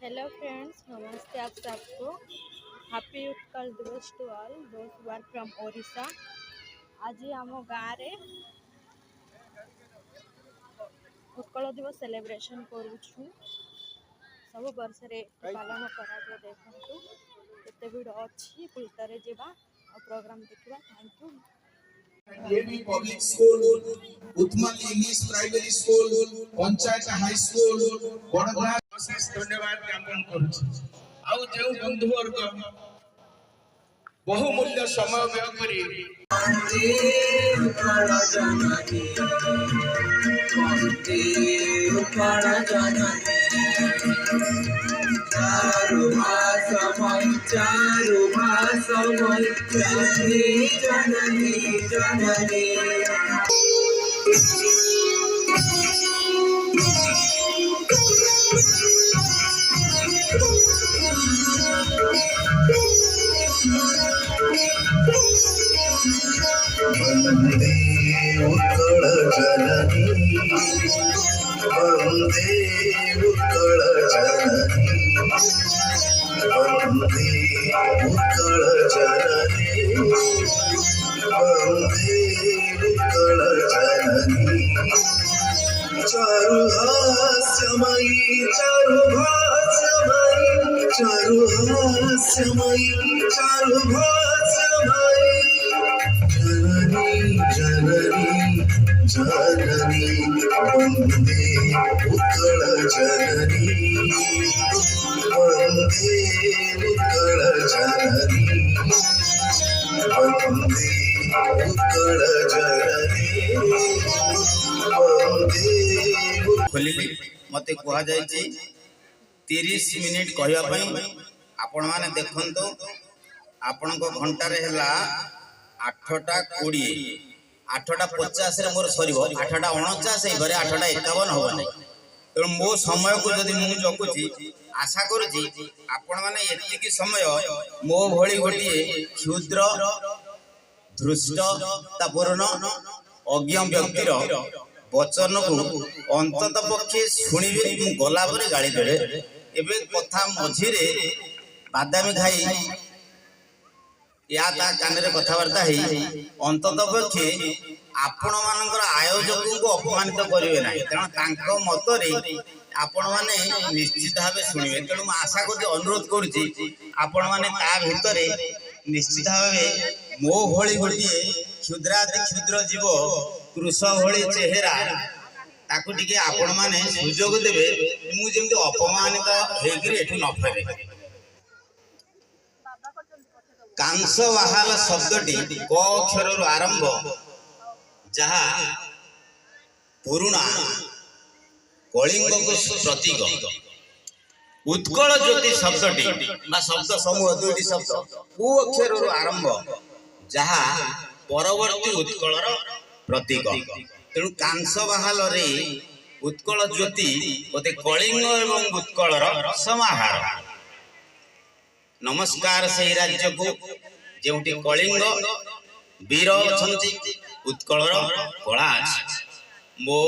Hello friends, नमस्ते आप सबको। Happy Utkal Divas to all those who are from Odisha. आज आम गाँव रे उत्कल दिवस सेलिब्रेशन करूछु। सब वर्ष रे पालन करा देखु केते भिड़ अच्छी पुलतरे जीवा और प्रोग्राम देखा। Thank you. Lady public school, उत्तमल English primary school, panchayat high school Badagada विशेष धन्यवाद ज्ञापन करूछि। आउ जे बंधु वर्ग बहुमूल्य समय व्यय करी चारु मास जननी जननी वंदे उत्कल जननी वंदे उत्कल जननी वंदे उत्कल जननी वंदे उत्कल जननी चारु हास्यमयी चारु भास्यमयी चारु हास्यमयी चारु भास्यमयी जननी जननी वंदे उत्कल जननी वंदे उत्कल जननी वंदे उत्कल जननी खोलिली मते कहा जायछि 30 मिनिट कहया पई आपण माने देखंतो आपण को घंटा रे हला 8:20 8:50 रे मोर सरीबो 8:49 ए घरे 8:51 हो नै। तो मो समय को जदि मु जकुछि आशा करूछि आपण माने एति की समय मो भଳି गोटिए क्षुद्र धृष्टतापूर्ण अज्ञ व्यक्तिर वचन को अंतत पक्षे शुणिबे गला पर गाड़ी देबे। एबे कथा मझिरे बादामी खाई या ता कानरे कथबार्ता है अंतत पक्षे आपण मानकर आयोजक को अपमानित करिवे ना। तेणु तांको मतरे आपण माने निश्चित भावे शुणिबे। तेणु मैं आशा करछि अनुरोध करूछि आपण माने ता भितरे निश्चित भावे मो भଳି गोटिए क्षुद्राति क्षुद्र जीव कृष भଳି चेहरा ताकू टिके आपण माने सुजोग देबे मु जेमते अपमानित हेगिरि एठु न फेरे। कांस वाहाल शब्दटी क अक्षर आरंभ जहा पुरुणा कलिंग को प्रतीक। उत्कल ज्योति शब्दटी बा शब्द समूह दुईटी शब्द उ अक्षर आरंभ जहा परवर्ती उत्कलर प्रतीक। तेणु कांस बाहाल रे उत्कल ज्योति गोटे कलिंग एवं उत्कलर समाहार। नमस्कार से राज्य को जेउटी कलिंग वीर अछंती उत्कलर कला अछि। मो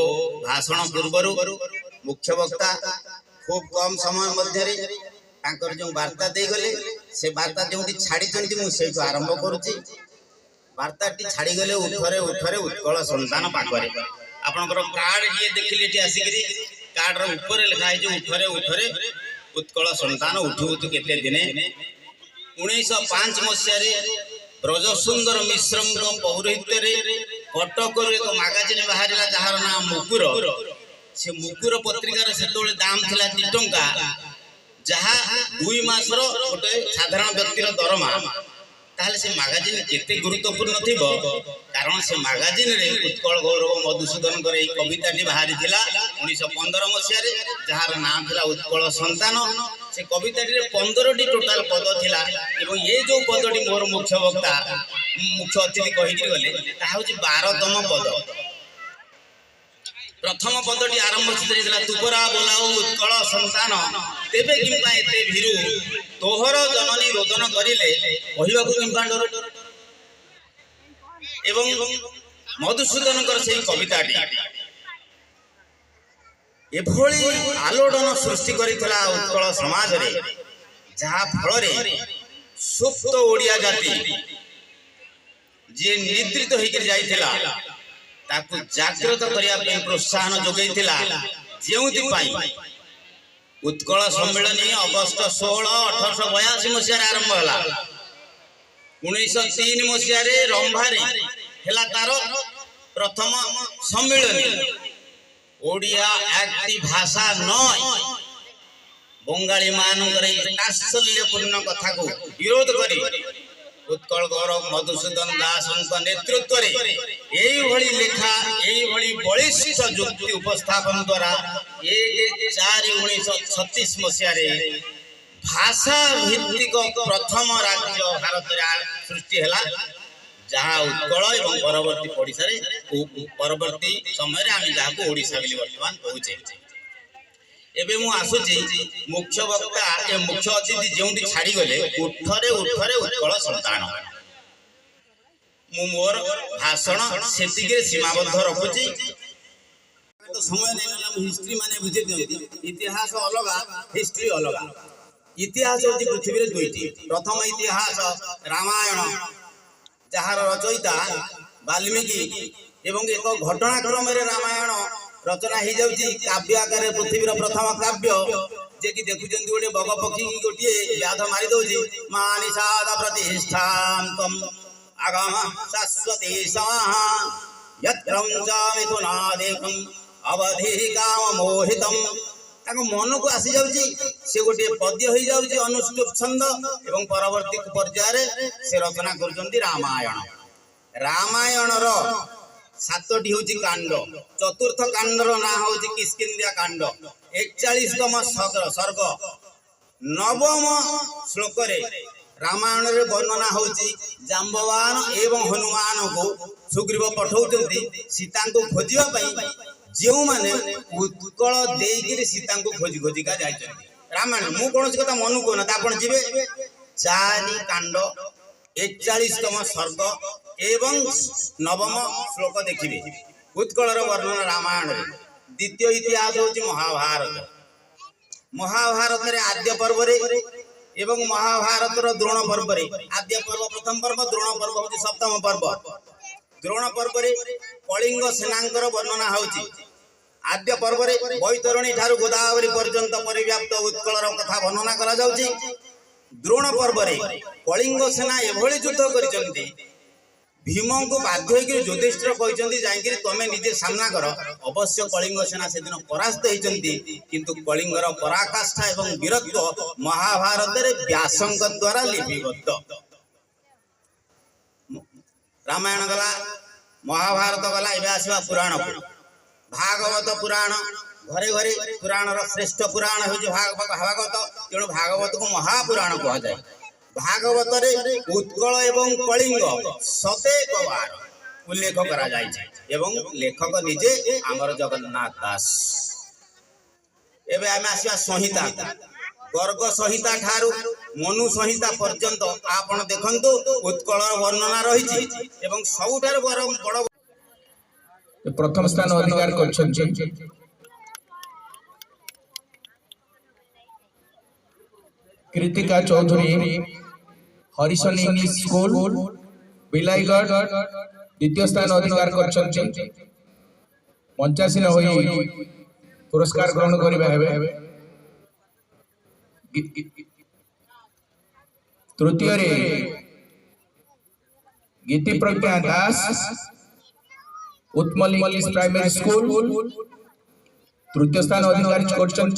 भाषण पूर्वरु मुख्य वक्ता खूब कम समय मध्य तांकर जो वार्ता दे गले से वार्ता जोटी छाड़ी चंती मु सेठु आरंभ करूची। वार्ताटी छाड़ी गले उठरे उठरे उत्कल संतान पाखरे आपनकर कार्ड ये देखिले एटी आसीकरी कार्ड रो ऊपर लिखा है जो उठरे उठरे उत्कल संतान उठु उठु केते दिने 1905 मसिया रे ब्रजसुंदर मिश्रम पौरोहित्य रे कटक रो एक मैगजीन बाहरिला जहार नाम मुकुर। से मुकुर पत्रिकार सेतोले दाम थिला 2 टंका जहा 2 मासर गोटे साधारण व्यक्तिर दरमा। ताहले से मैगजीन केते गुरुत्वपूर्ण थिबो कारण से मैगजीन रे उत्कल गौरव मधुसूदन करे एक कविताटी बाहरी थिला 1915 मसिया रे जहार नाम थिला उत्कल संतान। से कविताटी रे 15टी टोटल पद थिला एवं ये जो पदटी मोर मुख्य वक्ता मुख्य अतिथि कहि गले ता होची 12तम पद। प्रथम पदटी आरंभ छिला तुपरा बोलाऊ उत्कल संतान तेबे किंपा एते भीरु तोहर जननी रोदन करिले कहिबाकू किंपा डर। एवं मधुसूदन से कविताटी एभली आलोड़न सृष्टि करितला उत्कल समाज रे जहा फल रे सुप्त ओडिया जाति जे निद्रित होकर जाइथिला ताकू जागृत करिया पे प्रोत्साहन जोगैथिला जेउति पाई उत्कल सम्मेलन अगस्त 16 1882 मसिया आरंभ होला 1903 मसिया रे रंभारे हेला तार प्रथम सम्मेलन ओडिया एक्ट भाषा नय बंगाली मानकर तात्सल्यपूर्ण कथा को विरोध करी उत्कल गौरव मधुसूदन दास नेतृत्व रे लेखा बलिष्ठ युक्ति उपस्थापन द्वारा 1/4/1936 मसीह भाषा भित्तिक प्रथम राज्य भारत सृष्टि है जहाँ उत्कल एवं परवर्ती परवर्ती समय आम जहाँ ओडिशा बर्तमान कहूचे एबे मु आसुची मुख्य वक्ता ए मुख्य अतिथि जोंटी छाड़ी गले उठरे उठरे उत्कल संतान मु मोर भाषण सेतिके सीमाबद्ध रखुची तो समय नै हिस्ट्री माने बुझे दियंती इतिहास अलगा हिस्ट्री अलगा इतिहास होती पृथ्वी रे दुईटी प्रथम इतिहास रामायण जहार रचयिता वाल्मीकि एवं एक घटनाक्रम रे रामायण रचना हो जाउची काव्य आकार पृथ्वीर प्रथम काव्य जे कि देखुचंती गोटे बग पक्षी गोटे व्याध मारी दउची मानिषाद प्रतिष्ठान्तम आगम शाश्वती समाहा यत्रं च मिथुनादेकं अवधि काम मोहितम ताको मन को आसी जाउची से गोटे पद्य हो जाउची अनुष्टुप छंद एवं परवर्ती पर्याय रे से रचना करचंती रामायण रो 7टी होची कांड चतुर्थ कांडर ना होची किष्किंध्या कांड 41तम सर्ग 9म श्लोक रे रामायण रे वर्णना होची जाम्बवान एवं हनुमान को सुग्रीव पठाउचंती सीता को खोजिबा पई जेउ माने उत्कल देइगिरि सीता को खोजी खोजिका जाइचंती रामायण मु कोनोसी कथा मनु कोन त आपण जिवे 4 कांड 41तम सर्ग एवं 9म श्लोक देखिए उत्कलर वर्णना रामायण द्वितीय इतिहास होची महाभारत रे आद्य पर्व रे एवं महाभारत रो द्रोण पर्व रे आद्य पर्व प्रथम पर्व द्रोण पर्व होची सप्तम पर्व द्रोण पर्व रे कलिंग सेनांकर वर्णना होची आद्य पर्व रे बैतरणी ठारू गोदावरी पर्यंत परिव्याप्त उत्कलर कथा वर्णना करा जाउची द्रोण पर्व रे कलिंग सेना एभली युद्ध करिसंती भीम को बाध्य होकर युधिष्ठिर कहते जाइए तुम निजे सामना कर अवश्य कलिंग सेना से दिन परास्त होती किंतु कलिंगर पराकाष्ठा एवं वीरत्व महाभारत रे व्यासंक द्वारा लिपिबद्ध रामायण गला महाभारत गला एबे आसीबा पुराण भागवत पुराण घरे घरे पुराण रो श्रेष्ठ पुराण हो भागवत तेणु भागवत को महापुराण कहा जाए भागवत रे उत्कल एवं कलिंग 7 बार उल्लेख करा जाय एवं लेखक निजे आमर जगन्नाथ दास एबे आमे आसीबा संहिता गर्ग संहिता ठारू मनु संहिता पर्यंत आपण देखंतु उत्कल वर्णना रहिछि एवं सबुठार बड़ प्रथम स्थान अधिकार करछन कृतिका चौधरी हरिशन इंग्लिश स्कूल बिलाईगढ़ द्वितीय स्थान अधिकार करछन मंचासीन होई पुरस्कार ग्रहण करिबा हेबे तृतीय रे गीति प्रज्ञा दास उत्मल इंग्लिश प्राइमरी स्कूल तृतीय स्थान अधिकार करछन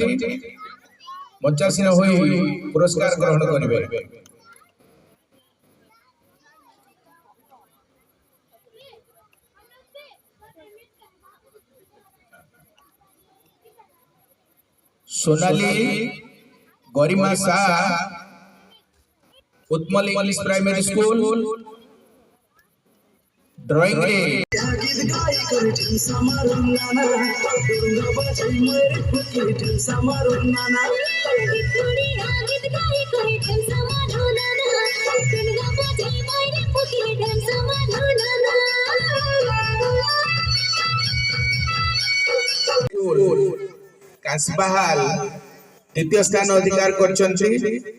मंचासीन होई पुरस्कार ग्रहण करिबे सोनाली गरिमा शाह उत्मल इंग्लिश प्राइमरी स्कूल ड्राइंग रे କାଶବାହାଲ ଦ୍ୱିତୀୟ ସ୍ଥାନ ଅଧିକାର କରିଛନ୍ତି।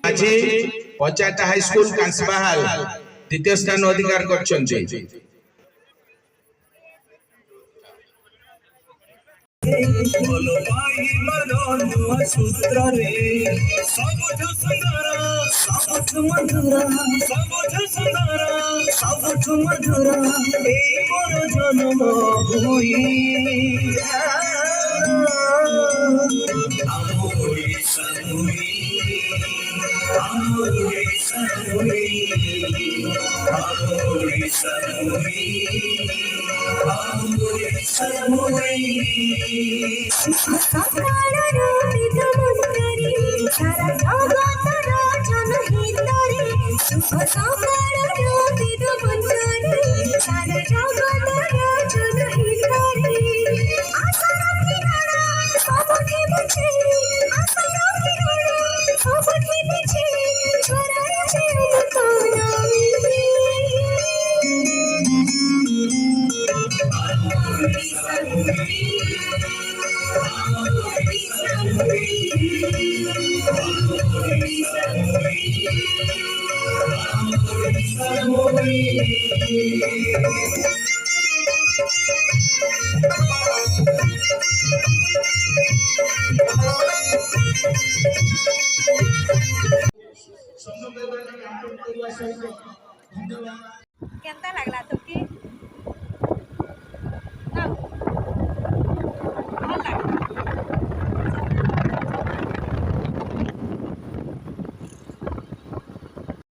ଆଜି ପଚାଟା ହାଇସ୍କୁଲ କାଶବାହାଲ ଦ୍ୱିତୀୟ ସ୍ଥାନ ଅଧିକାର କରିଛନ୍ତି। ସୂତ୍ରରେ ସବୁଠୁ ସୁନ୍ଦର ସବୁଠୁ ମଧୁର ସବୁଠୁ ସୁନ୍ଦର ସବୁଠୁ ମଧୁର ଏଇ ମୋର ଜନ୍ମ ଭୂମି ଆମ ଓଡ଼ିଶା ଭୂମି ଆମ ଓଡ଼ିଶା ଭୂମି ଆମ ଓଡ଼ିଶା ଭୂମି ଆମ ଓଡ଼ିଶା ଭୂମି ସକାଳର ବିଦ ମନ୍ତରେ ସାରା ଜଗତର ଜନହିତରେ ସୁଖ ସକାଳର ବିଦ ମନ୍ତରେ ସାରା ଜଗତର ଜନହିତରେ ଆଶାର କିରଣ ସବୁଠି ବିଛେ ଆଶାର କିରଣ ସବୁଠି ବିଛେ ଛୋରାରେ ତୋର କେନ୍ତା ଲାଗଲା তোকে